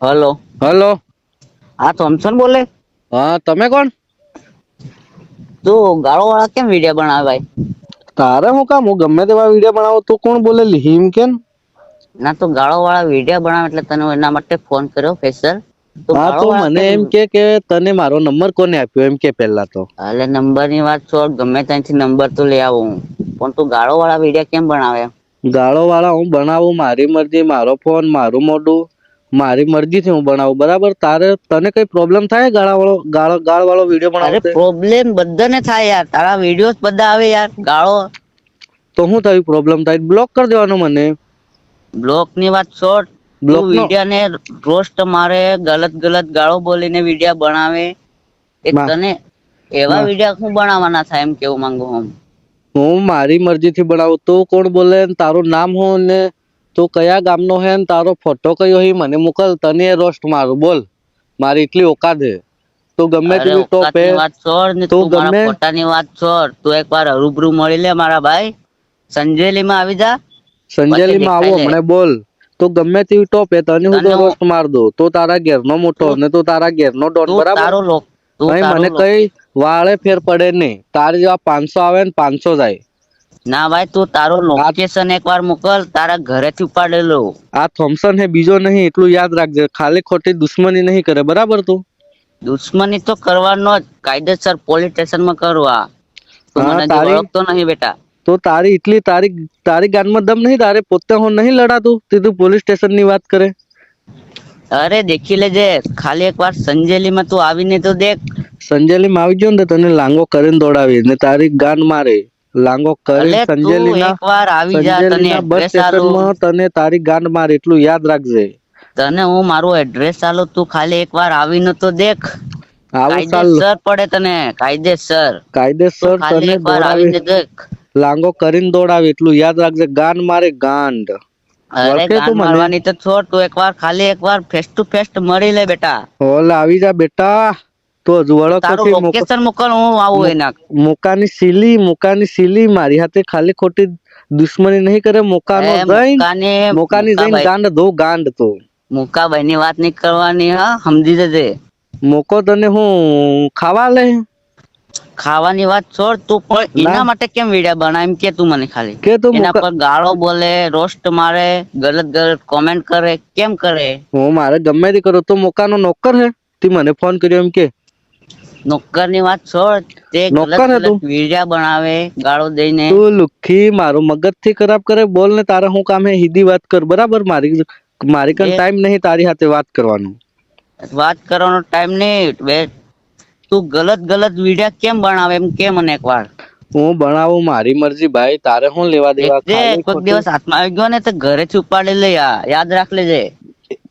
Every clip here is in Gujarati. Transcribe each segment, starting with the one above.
હલો. હલો. હા થોમસન બોલે? હા, તમે કોણ? તું ગાળો વાળા કેમ વિડિયો બનાવે ભાઈ? તારે હું કામ? હું ગમે તેવા વિડીયો બનાવો. તું કોણ બોલે? હિમ કેમ? ના તો ગાળો વાળા વિડીયો બનાવે એટલે તને એના માટે ફોન કર્યો સ્પેશિયલ. તો હા, ગાળો વાળા મને કેમ? એમ કે તને મારો નંબર કોને આપ્યો એમ કે પેલા તો. એટલે નંબર ની વાત છોડ, ગમે ત્યાંથી નંબર તો લઈ આવું હું, પણ તું ગાળો વાળા વિડીયો કેમ બનાવે? ગાળો વાળા હું બનાવું, મારી મરજી, મારો ફોન, મારું મોઢું, મારી મરજી થી હું બનાવું, બરાબર? તને કઈ પ્રોબ્લેમ થાય ગાળ વાળો વિડીયો અરે બનાવો? પ્રોબ્લેમ બધાને થાય યાર, તારા વિડીયોઝ બધા આવે યાર ગાળો. તો હું થયું? પ્રોબ્લેમ થાય બ્લોક કરી દેવાનો મને. બ્લોક ની વાત છોડ, તું બ્લોક નો વિડિયા ને રોસ્ટ મારે, ગલત ગલત ગાળો બોલીને વિડીયો બનાવે. એ માં તને એવા હા વિડીયો શું બનાવવાના થાય એમ કેવું માંગુ હું. હું મારી મરજી થી બનાવું. તું કોણ બોલે? તારું નામ હું ને તું કયા ગામ નો હે? તારો ફોટો કયો હે મને મોકલ, તને રોસ્ટ મારું, બોલ. મારી એટલી ઓકાત હે. તું ગમે અરે તેવી ટોપ ઓકાત હે, ની વાત છોડ ને, તું મારા ગમે ફોટા ની વાત છોડ. તું એક વાર રૂબરૂ મળી લે મારા ભાઈ, સંજેલી માં આવી જા. પછી સંજેલી માં દેખાઈ આવું લે હમણાં, બોલ. તો ગમે તેવી ટોપ હે, તને હું તો રોસ્ટ માર દઉં. તો તારા ઘેર નો મોટો તું ને તું તારા ઘેર નો ડોન, તું બરાબર? તારું તું અહીં મને તારું કઈ વાળે ફેર પડે નહી. તારી જેવા 500 આવે ને 500 જાય. ના ભાઈ, તું તારું આ લોકેશન એક વાર મોકલ, તારા ઘરેથી ઉપાડેલો. આ થોમસન હે, બીજો નહીં, એટલું યાદ રાખજે. ખાલી ખોટી દુશ્મની નહીં કરે, બરાબર? તું દુશ્મની તો કરવાનો જ, કાયદેસર પોલીસ સ્ટેશનમાં કરવા. તું હા મને હજી તારી ઓળખતો નહીં બેટા. તો તારી ગાનમાં દમ નહીં? તારે પોતે હું નહીં લડાતું? તું પોલીસ સ્ટેશન ની વાત કરે. અરે દેખી લેજે, ખાલી એક વાર સંજેલી માં તું આવીને તો દેખ. સંજેલી માં આવી ગયો ને, તને લાંગો કરીને દોડાવી ને તારી ગાંડ મારે. લાંગો કરી અલે તું એક વાર આવી જા, તને સંજેલીના બસ એડ્રેસ આલું. સ્ટેશનમાં તને તારી ગાંડ માર, એટલું યાદ રાખજે. તને હું મારું એડ્રેસ આલું, તું ખાલી એક વાર આવીને તો દેખ. આવું સાલ કાયદેસર પડે તને, કાયદેસર. તું કાયદેસર ખાલી તને એક વાર દોડાવી, આવીને દેખ. લાંગો કરીને દોડાવી, એટલું યાદ રાખજે. ગાંડ મારે ગાંડ. અરે ઓળખે તું ગાંડ મને? મારવાની તો છોડ, તું એક વાર ખાલી એક વાર ફેસ ટુ ફેસ મળી લે બેટા. હોલ આવી જા બેટા. તો હજુ તું વળખ તારું નથી. લોકેશન મોકલ, હું આવું એના. મુકાની સીલી મારી હાથે ખાલી ખોટી દુશ્મની નહીં કરે. એ મોકાની જઈને ગાંડ ધો, ગાંડ તો. મુકાભાઈ ની વાત નઈ કરવાની, હા સમજી જજે. મોકો તને હું ખાવા લે? ખાવાની વાત છોડ, તું પણ ના એના માટે કેમ વિડિયો બનાવે એમ કે તું મને ખાલી. કે તું એના મોકા પર ગાળો બોલે, રોસ્ટ મારે, ગલત ગલત કોમેન્ટ કરે, કેમ કરે? હું મારે ગમે તે કરું. તું મોકા નો નોકર હે? તે મને ફોન કર્યો એમ કે. નોકર ની વાત છોડ, તે ગલત નોકર હે ગલત તું? વિડિયા બનાવે ગાળો દઈને. મારું મગજ થી ખરાબ કરે. બોલ ને, તારા હું કામ હે સીધી વાત કર, બરાબર? મારી કન એક ટાઈમ નહીં તારી સાથે વાત કરવાનો. વાત કરવાનો ટાઈમ નહી બે. તું ગલત ગલત વિડિયા કેમ બનાવે એમ કે મને એક વાર. હું ભણાવું, મારી મરજી ભાઈ. તારે હું લેવા દેવા? દેખજે ખાલી કોઈક ખોટી દિવસ હાથમાં આવી ગયો ને, તો ઘરેથી ઉપાડી લઈ યાદ રાખ લેજે.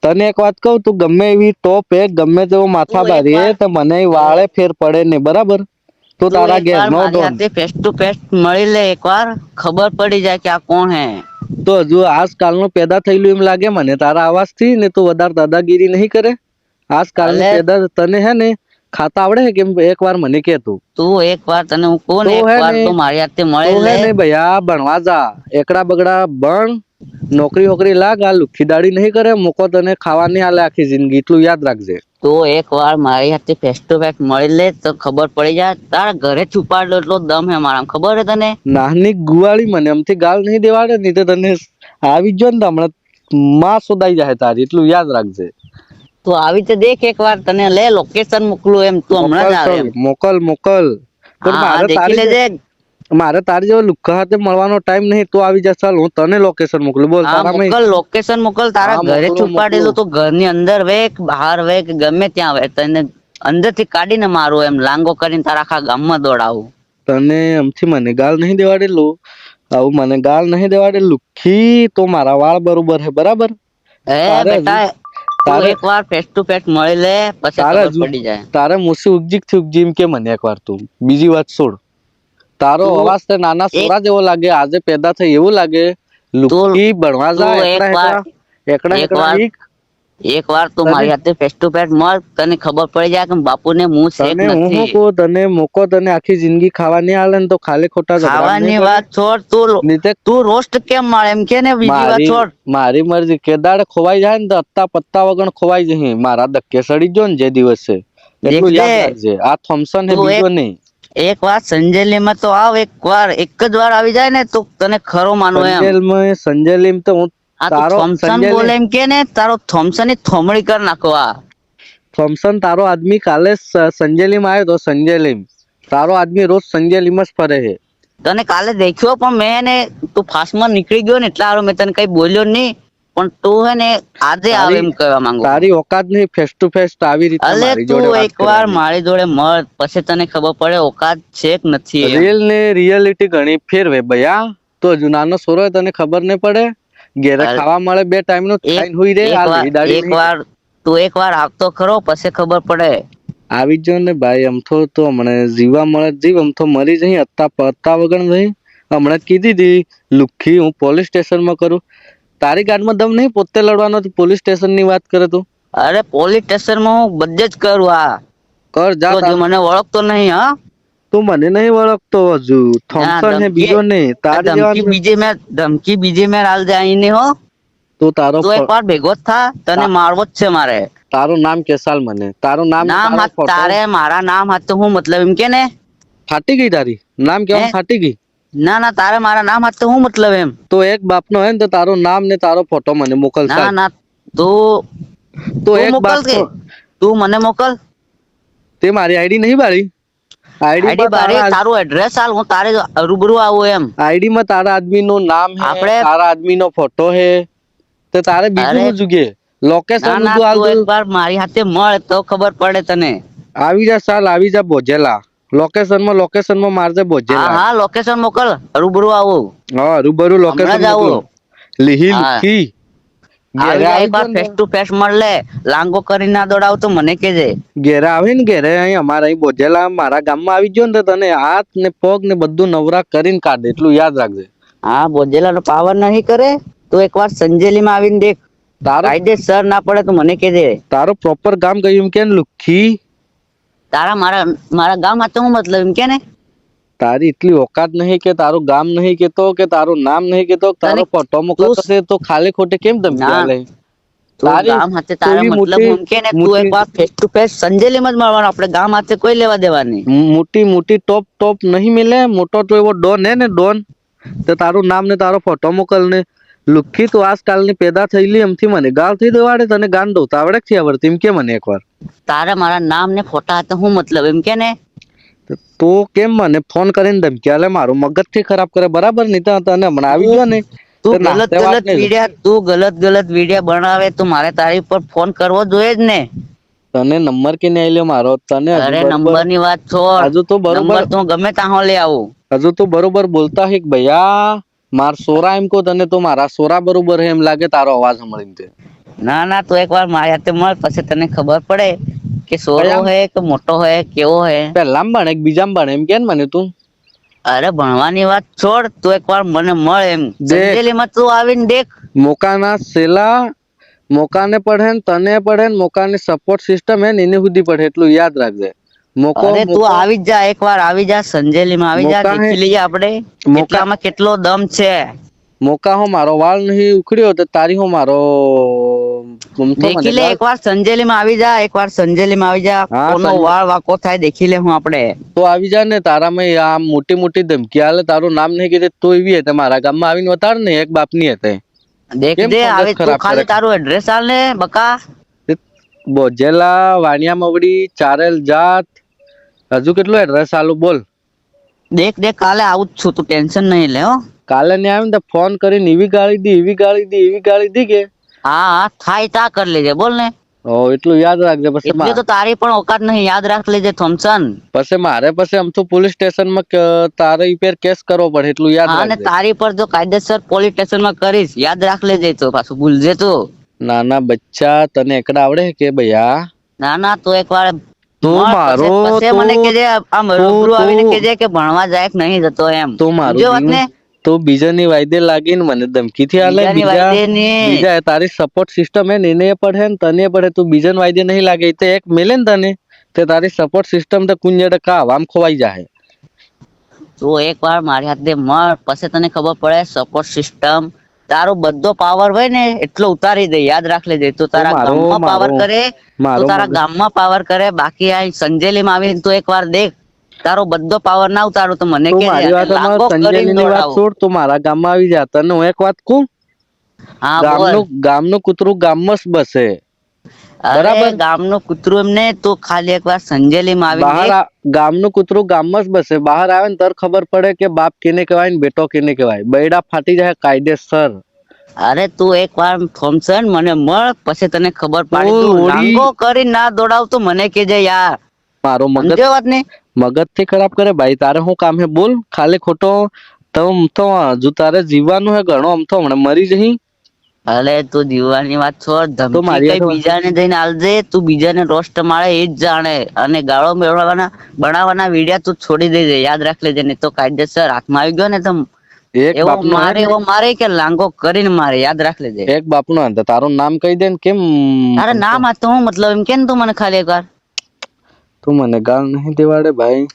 તને એક વાત કઉ, તું ગમે એવી ટોપ હે, ગમે તેવો માથા તું એક ભારી વાર હે, તો મને વાળે ફેર પડે ને, બરાબર? તો તું તારા એક ઘેર વાર નો મારી ડોન. હાથે ફેસ ટુ ફેસ મળી લે, એક વાર ખબર પડી જાય કે આ કોણ હે. તો હજુ આજકાલ નું પેદા થયેલું એમ લાગે મને તારા અવાજ થી ને. તું વધારે દાદાગીરી નહીં કરે. આજકાલની અલે પેદા તને હે ને ખાતા આવડે હે? કેમ એક વાર મને કે તું. તું એક વાર તને હું કહું તો ને, એક હે વાર ને તું મારી હાથે તો મળી હે લે. ને ભૈયા ભણવા જા. એકડા બગડા ભણ, નોકરી વોકરી લાગ. આ લુખી દાડી નહીં કરે. મોકો તને ખાવા નહીં આલે આખી જિંદગી, એટલું યાદ રાખજે. તો એક વાર મારી હાથે ફેસ ટુ ફેસ મળી લે, તો ખબર પડી જાય. તારા ઘરે છુપાડલો એટલો દમ હે મારામાં, ખબર હે તને? નાની ગુવાળી મને એમથી ગાળ નહીં દેવાડે ને, તો તને આવી જો ને હમણાં માં શોધાઈ જાય તારી, એટલું યાદ રાખજે. તું આવી તો દેખ એક વાર, તને લે લોકેશન મોકલું એમ. તું હમણાં મોકલ જ આવે ચલ, એમ. મોકલ. પણ હા હા દેખી લેજે. મારે તારી જેવો લુખ્ખા હાથે મળવાનો ટાઈમ નહીં. તો આવી જા. ચાલ, હું તને લોકેશન મોકલું. બોલ હા તારામાં. મોકલ, લોકેશન મોકલ. તારા હા ઘરે મોકલું. છુપાડેલું તો ઘરની અંદર વે કે બહાર વે કે ગમે ત્યાં વે, તને અંદર થી કાઢીને મારું એમ લાંગો કરીને તારા આખા ગામમાં દોડાવું. તને એમથી મને ગાળ નહીં દેવાડેલું. આવું મને ગાળ નહીં દેવાડે લુખ્ખી. તો મારા વાળ બરોબર હે, બરાબર? હે તારે હજુ બેટા, તું તારે એક વાર ફેસ ટુ ફેસ મળી લે, પછી તારે ખબર હજુ પડી જાય. તારે મુસી ઉગજી થી ઉગજી એમ કે મને એક વાર. તું બીજી વાત છોડ. તારો તું અવાજ તો નાના એક છોરા જેવો લાગે. આજે પેદા થઈ એવું લાગે. તું લુખ્ખી ભણવા જા. તું એક વાર એકડા એક હેકડા વાર શીખ. એકવાર તું તને- મારી હાથે ફેસ ટુ ફેસ મળ, તને ખબર પડી જાય કે બાપુને હું શેક તને હું નથી. શું કહું, તને મોકો તને આખી જિંદગી ખાવા નહીં આલે ને તો ખાલી ખોટા ઝઘડા નહીં ખાવાની કરે. વાત છોડ, તું નીતે તું રોસ્ટ કેમ મારે એમ કે ને, બીજી વાત મારી છોડ. મારી મરજી કેદાડ ખોવાઈ જાય ને તો અત્તા પત્તા વગર ખોવાઈ જહી. મારા ધક્કે સડી જો ને જે દિવસે, એટલું દેખ યાદ દે, રાખજે. આ થોમ્સન હે, તું બીજો નહીં. એક વાર સંજેલીમાં તો આવ, એક જ વાર આવી જાય ને તો તને ખરો માનું એમ. સંજેલીમ તો હું આ તું તારો થોમ્સન બોલે એમ કે ને, તારો થોમ્સન ની થોમડી કર નાખો. આ થોમ્સન તારો આદમી કાલે સંજેલીમ આવ્યો તો. સંજેલીમ તારો આદમી રોજ સંજેલીમ જ ફરે છે. તને કાલે દેખ્યો પણ મેં ને, તું ફાસ્ટમાં નીકળી ગયો ને એટલા હારું મેં તને કઈ બોલ્યો નહીં. પણ તું હે ને આજે આવે એમ કહેવા માંગુ. તારી ઓકાત નહીં ફેસ ટુ ફેસ આવી રીતે અલે મારી જોડે તું વાત એકવાર કરવાની. મારી જોડે મળ, પછી તને ખબર પડે ઓકાત છે કે નથી એમ. રીલ ને રિયાલિટી ઘણી ફેરવે ભૈયા. તો હજુ નાનો સોરો હોય તને ખબર નહીં પડે. ઘેરે અરે, ખાવા મળે 2 ટાઈમ નું ખાઈને હુઈ રે. આ લીડાડી નહીં. એકવાર તું એકવાર આવતો ખરો, પછી ખબર પડે. આવી જ જો ને ભાઈ. અમથો તો હમણાં જીવા મળે જીવ, અમથો મરી જઈ પત્તા વગર નહીં. હમણાં જ કીધી હતી લુખી હું પોલીસ સ્ટેશન માં કરું. તારી ગાડમાં દમ નહીં પોતે લડવાનો, પોલીસ સ્ટેશન ની વાત કરે તું. અરે પોલીસ સ્ટેશન માં હું બધે જ કરું. આ કર જા. તો જો મને ઓળખતો નહીં. હા, તું મને નહીં ઓળખતો હજુ. થોમ્સન હે, બીજો નહીં. તારી ધમકી બીજી મેં હાલ જાય નહીં હો. તું તારો તું એકવાર ભેગો જ થા, તને મારવો જ છે મારે. તારું નામ કેસાલ મને. તારું નામ હાથ તારે મારા નામ હાથ તો હું મતલબ એમ કે ને. ફાટી ગઈ તારી નામ કેવા ફાટી ગઈ. ના તારે મારા નામ હાથ તો હું મતલબ એમ. તો એક બાપ નો હે ને તો તારું નામ ને તારો ફોટો મને મોકલ. ના તો એક બાપ તું મને મોકલ. તે મારી આઈડી નહીં બાળી. આઈડી બારે તારું એડ્રેસ હાલ, હું તારે રૂબરૂ આવું એમ. આઈડી માં તારા આદમી નું નામ હે, આપણે તારા આદમી નો ફોટો હે. તો તારે બીજું શું જોઈએ? લોકેશન તું એકવાર મારી હાથે મળ તો ખબર પડે તને. આવી જા સાલ, આવી જા બોજેલા. લોકેશન માં મારજે બોજેલા. હા લોકેશન મોકલ, રૂબરૂ આવું. હા રૂબરૂ લોકેશન આવું. લીહી લુખી એકવાર ફેસ ટુ ફેસ મળે, લાંગો કરી ના દોડાવ તો મને કેજે. ઘેરે આવે ને, ઘેરે અહીં અમારા અહીં બોજેલા મારા ગામમાં આવી ગયો ને તો તને હાથ ને પગ ને બધું નવરા કરીને કાઢે. એટલું યાદ રાખજે. હા, બોજેલા નો પાવર નહીં કરે તો એકવાર સંજેલી માં આવીને દેખ. કાયદેસર ના પડે તો મને કેજે. તારો પ્રોપર ગામ કયું એમ કે લુખી? તારા મારા ગામ હાથે હું મતલબ એમ કે ને. તારી એટલી ઓકાત નહીં કે તારું ગામ નહીં કેતો, કે તારું નામ નહીં કેતો, તારો ફોટો મોકલશે તો ખાલી ખોટે કેમ ધમકી આલે? તારી ગામ હાથે તારો મતલબ એમ કે ને, તું એકવાર ફેસ ટુ ફેસ સંજેલીમાં જ મળવાનો. આપણે ગામ હાથે કોઈ લેવા દેવા નહીં. મોટી ટોપ નહીં મિલે. મોટો તો એવો ડોન હે ને, ડોન. તો તારું નામ ને તારો ફોટો મોકલ ને. લુખી તું આજકાલની પેદા થયેલી એમથી મને ગાળ થઈ દેવાડે. તને ગાન દઉં તો આવડે થી આવડતી એમ કે મને એકવાર. તારે મારા નામ ને ફોટા હાથે હું મતલબ એમ કે ને. તો કેમ મને ફોન કરીને ધમકી આલે? મારું મગજ થી ખરાબ કરે બરાબર. નહીં તો તને હમણાં આવી ગયો ને, તું ગલત વિડિયા બનાવે તો મારે તારી પર ફોન કરવો જોઈએ જ ને. તને નંબર કે નહીં આલ્યો મારો? તને અરે નંબર ની વાત છોડ. હજુ તો બરોબર તું ગમે ત્યાં લઈ આવું. હજુ તો બરોબર બોલતા હે ભૈયા. માર સોરા એમ કહો તને તો મારા સોરા બરોબર હે એમ લાગે તારો અવાજ સાંભળીને. ના તું એકવાર મારી હાથે મળ, પછી તને ખબર પડે કે સોરો હે કે મોટો હે કેવો હે. પેલા ભણે કે બીજામાં ભણે એમ કે મને તું? અરે ભણવાની વાત છોડ, તું એકવાર મને મળ એમ. સંજેલીમાં તું આવીને દેખ. મોકાના સેલા મોકાને પડે ને તને પડે ને, મોકાની સપોર્ટ સિસ્ટમ હે ને એને સુધી પડે. એટલું યાદ રાખજે. તું આવી જ જા, એકવાર આવી જા સંજેલીમાં આવી જા. દેખી લઈએ આપણે મોકામાં કેટલો દમ છે. મોકા હો મારો વાળ નહીં ઉખડ્યો તો તારી હો મારો દેખી લે. એકવાર સંજેલીમાં આવી જા, એકવાર સંજેલીમાં આવી જા. કોનો વાળ વાકો થાય દેખી લે. હું આપણે તો આવી જા ને. તારામાં આ મોટી ધમકી આલે. તારું નામ નહીં કીધે તો એવી હતી મારા ગામમાં આવીને વતાડ ને. એક બાપ ની હતી. દેખ દે આવે તું ખાલી તારું એડ્રેસ આલ ને બકા. બોજેલા વાણિયા મવડી ચારેલ જાત. હજુ કેટલું એડ્રેસ આલું બોલ? દેખ કાલે આવું જ છું, તું ટેન્શન નહીં લે. હો કાલે ને આવીને તો ફોન કરીને એવી ગાળી દી કે હા થાય તા કરી લેજે. બોલ ને. એટલું યાદ રાખજે. પછી તો તારી પણ ઓકાત નહીં, યાદ રાખ લેજે થોમ્સન. પછી મારે અમથું પોલીસ સ્ટેશન માં તારી પર કેસ કરવો પડે. એટલું યાદ રાખજે. અને તારી પર જો કાયદેસર પોલીસ સ્ટેશન માં કરીશ, યાદ રાખ લેજે. તો પાછું ભૂલજે તો. નાના બચ્ચા તને એકડા આવડે કે ભૈયા? ના તું એકવાર તું મારો મને કેજે, આમ રૂબરૂ આવીને કેજે કે ભણવા જાય કે નહીં જતો એમ. તું મારું તો બીજાની વાયદે લાગીને મને ધમકીથી આલે બીજાની બીજા વાયદેની બીજા તારી સપોર્ટ સિસ્ટમ હે ને એને પડે ને તને પડે તું બીજાને વાયદે નહીં લાગે તો એક મેલે ને તને તે તારી સપોર્ટ સિસ્ટમ તો કુંજે ટકા હવામાં ખોવાઈ જાય. તું એકવાર મારી હાથે મળ પછી તને ખબર પડે સપોર્ટ સિસ્ટમ તારો બધો પાવર હોય ને એટલો ઉતારી દે યાદ રાખ લેજે. તું તારા મારો ગામમાં પાવર મારો કરે મારો તું તારા મગજ ગામમાં પાવર કરે બાકી આ સંજેલીમાં આવીને તું એકવાર દેખ તારો બધો પાવર ના ઉતારો તો મને તું કે મારી વાત લાગો કરીને સંજયની વાત દોડાવો. છોડ તું મારા ગામમાં આવી જા તને હું એક વાત કહું હા બોલ. ગામનું કૂતરું ગામમાં જ બસે અરે બરાબર ગામનું કૂતરું એમને તું ખાલી એકવાર સંજેલીમાં આવીને બહાર દેખ. ગામનું કૂતરું ગામમાં જ બસે બહાર આવે ને તર ખબર પડે કે બાપ કેને કહેવાય ને બેટો કેને કહેવાય બૈડા ફાટી જાય કાયદેસર. અરે તું એકવાર થોમસન મને મળ પછી તને ખબર પાડી તું તું ઓડી લાંગો કરી ના દોડાવ તો મને કેજે યાર. મારો મગજ સમજ્યો વાત ને. મગજ થી ખરાબ કરે ભાઈ તારે શું કામ હે બોલ ખાલી ખોટો તો હજુ તારે જીવવાનું હે ઘણો આમ તો હમણાં મરી જહી. અરે તું જીવવાની વાત છોડ તો ધમકી મારી કઈ હાથે બીજાને જઈને આલજે તું બીજાને રોસ્ટ મારે એ જ જાણે અને ગાળો બનાવવાના વિડિયા તું છોડી દેજે યાદ રાખ લેજે નહીં તો કાયદેસર હાથમાં આવી ગયો ને તો એક બાપનો હે ને એવો મારે કે લાંગો કરીને મારે યાદ રાખ લેજે. એક બાપનો હે તારું નામ કહી દે ને કેમ તારે નામ આ તો હું મતલબ એમ કે તું મને ખાલી એકવાર તું મને ગાળ નહીં દેવાડે ભાઈ.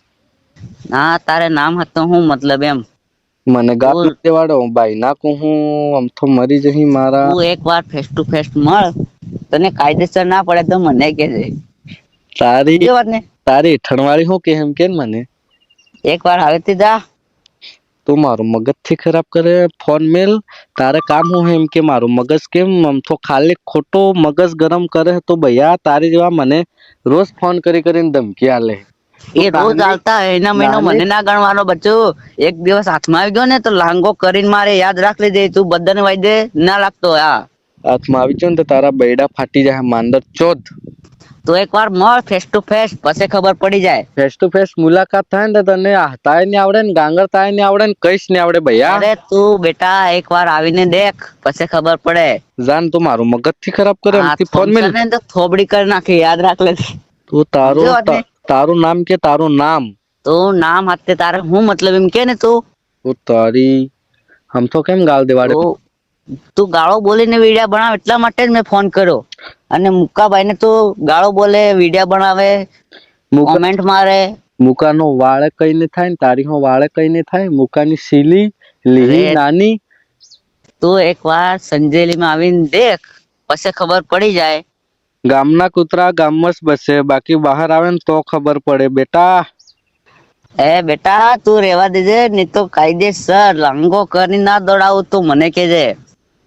ના તારે નામ હતો હું મતલબ એમ મને ગાળ નહીં દેવાડો ભાઈ ના કહું હું આમ તો મરી જહી મારા. તું એકવાર ફેસ ટુ ફેસ મળ તને કાયદેસર ના પડે તો મને કહેજે. તારી સમજ્યો વાત ને. તારી ઠણવાળી હું કે એમ કે મને એકવાર હવેથી જા. તું મારું મગજ થી ખરાબ કરે ફોન મેલ તારે કામ હું એમ કે મારું મગજ કેમ આમ તો ખાલી ખોટો મગજ ગરમ કરે તો ભૈયા તારી જેવા મને રોજ ફોન કરીને ધમકી આલે. એ રોજ આવતા એના મહિનો મને ના ગણવાનો બચ્ચો એક દિવસ હાથમાં આવી ગયો ને તો લાંગો કરીને મારે યાદ રાખ લેજે તું બધાને વાયદે ના લાગતો હા. હાથમાં આવી ગયો ને તો તારા બૈડા ફાટી જાય માંદર ચોદ. તો એકવાર મળ ફેસ ટુ ફેસ પછી ખબર પડી જાય. ફેસ ટુ ફેસ મુલાકાત થાય ને તને તાય નહીં આવડે ને ગાંગર તાય નહીં આવડે ને કઈશ નહીં આવડે ભૈયા. અરે તું બેટા એકવાર આવીને દેખ પછી ખબર પડે. જાન તું મારું મગજ થી ખરાબ કરે એમથી ફોન મેલ તો થોબડી કરી નાખી યાદ રાખ લે. તું તારું નામ કે તારું નામ તો નામ હાથે તારે હું મતલબ એમ કે ને તું તારી હમ તો કેમ ગાળ દેવાડે. તું ગાળો બોલીને વિડિયા બનાવ એટલા માટે જ મેં ફોન કર્યો અને મુક્કાભાઈ ને તું ગાળો બોલે વિડિયા બનાવે કોમેન્ટ મારે. મુકાનો વાળે કઈ ને થાય ને તારી હો વાળે કઈ ને થાય મુકાની સીલી લીહી નાની. તું એકવાર સંજેલીમાં આવીને દેખ પછી ખબર પડી જાય. ગામના કૂતરા ગામમાં જ બસે બાકી બહાર આવે ને તો ખબર પડે બેટા. બેટા તું રેવા દેજે નહીં તો કાયદેસર લાંગો કરી ના દોડાવું તું મને કેજે.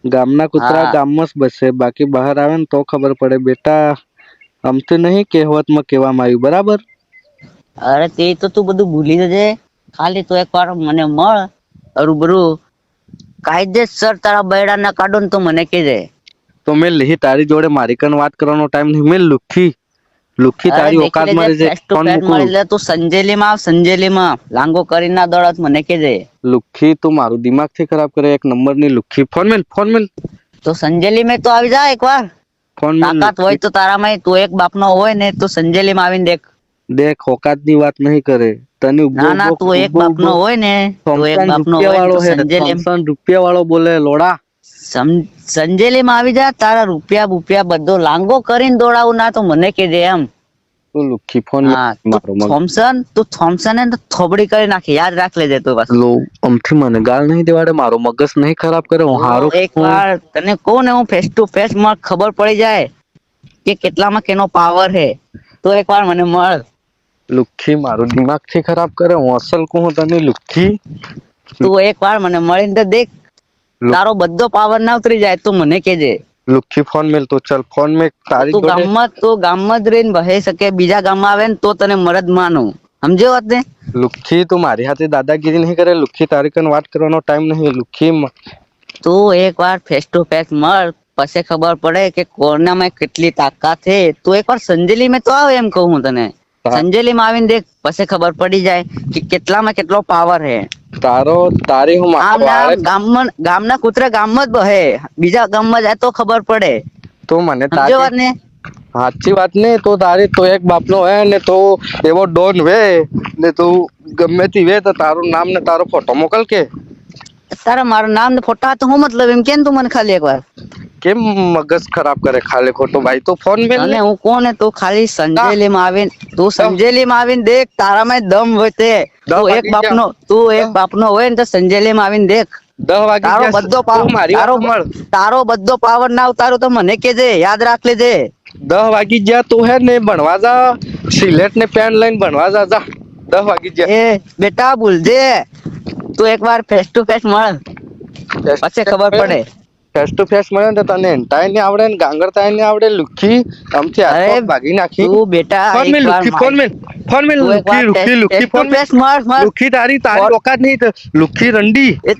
ગામના કૂતરા ગામમાં જ બસે બાકી બહાર આવે ને તો ખબર પડે બેટા. આમથી નહીં કહેવતમાં કહેવામાં આવ્યું બરાબર. અરે તે તો તું બધું ભૂલી જજે ખાલી તું એકવાર મને મળ રૂબરૂ કાયદેસર તારા બૈડા ના કાઢો ને તો મને કેજે. તો મેં લીહી તારી જોડે મારી કન વાત કરવાનો ટાઈમ નહીં મેં લુખી તારી ઓકાત માં રહેજે ફોન મૂકું. તું સંજેલીમાં લાંગો કરી ના દોડત મને કેજે. લુખી તું મારું દિમાગ થી ખરાબ કરે એક નંબર ની લુખી ફોન મેલ. તો સંજેલી માં તો આવી જા એકવાર ફોન મેલ તાકાત હોય તો તારામાં તું એક બાપનો હોય ને તો સંજેલીમાં આવીને દેખ ઓકાત ની વાત નહીં કરે તને ના તું એક બાપનો હોય ને તો એક બાપનો હોય તો સંજેલી રૂપિયા વાળો બોલે લોડા. સંજેલીમાં આવી જા તારા રૂપિયા બધો લાંગો કરીને દોડાવું ના તો મને કેજે એમ. તું લુખી ફોન તું થોમસન ને થોબડી કરી નાખી યાદ રાખ લેજે તું બસ. લો અમથી મને ગાળ નહીં દેવાડે મારો મગજ નહીં ખરાબ કરે હું હારો એકવાર તને કહું ને હું ફેસ ટુ ફેસ માં ખબર પડી જાય કે કેટલામાં કેનો પાવર હે તો એકવાર મને મળ. લુખી મારું દિમાગ થી ખરાબ કરે હું અસલ કહું તને લુખી. તું એકવાર મને મળીને તો દેખ તારો બધો પાવર ના ઉતરી જાય તો મને કેજે. લુખી ફોન મેલ તો ચાલ ફોન મેં તારી જોડે ગામમાં જ રહીને બહી શકે બીજા ગામમાં આવે ને તો તને મરદ માનું સમજ્યો વાત ને. લુખી તું મારી હાથે દાદાગીરી નહીં કરે લુખી તારી કન વાત કરવાનો ટાઈમ નહીં લુખી. તું એકવાર ફેસ ટુ ફેસ મળ પછી ખબર પડે કે કોનામાં કેટલી તાકાત છે. તું એકવાર સંજેલી માં તો આવે એમ કહું હું તને સંજેલીમાં આવીને દેખ પછી ખબર પડી જાય કે કેટલામાં કેટલો પાવર હે તારી હું ગામના કૂતરા ગામમાં જ બહે બીજા ગામમાં જાય તો ખબર પડે. તો મને વાત ને સાચી વાત ને તો તારી તો એક બાપનો હે ને તો એવો ડોન વે ને તું ગમે તે વે તો તારું નામ ને તારો ફોટો મોકલ કે તારા મારું નામ ને ફોટા તો હું મતલબ એમ કેમ તું મને ખાલી એકવાર કેમ મગજ ખરાબ કરે ખાલી ખોટો ભાઈ તો ફોન મેલ અને ને હું કોને તું ખાલી સંજેલી માં આવીને દેખ તારામાં દમ હોય તે તું એક બાપનો હોય ને તો સંજેલી માં આવીને દેખ 10 વાગી તારો ગયા બધો તું મારી વાત સાંભળ. તારો બધો પાવર ના ઉતારો તો મને કેજે યાદ રાખ લેજે 10 વાગી ગયા તું હે ને ભણવા જા સિલેટ ને પેન લઈને ભણવા જા 10 વાગી ગયા એ બેટા ભૂલજે તું એકવાર ફેસ ટુ ફેસ મળ પછી ખબર પડે ફેસ ટુ ફેસ મળે ને તો તને એન્ટાઈ ને આવડે ને ગાંગર તાઈ ને આવડે લુખી આમથી અરે હાથ ભાગી નાખી તું બેટા ફોન મેલ એકવાર લુખી ફોન મેલ તું એકવાર લુખી face ફોન to face મળ લુખી તારી ઓકાત નહીં લુખી રંડી એ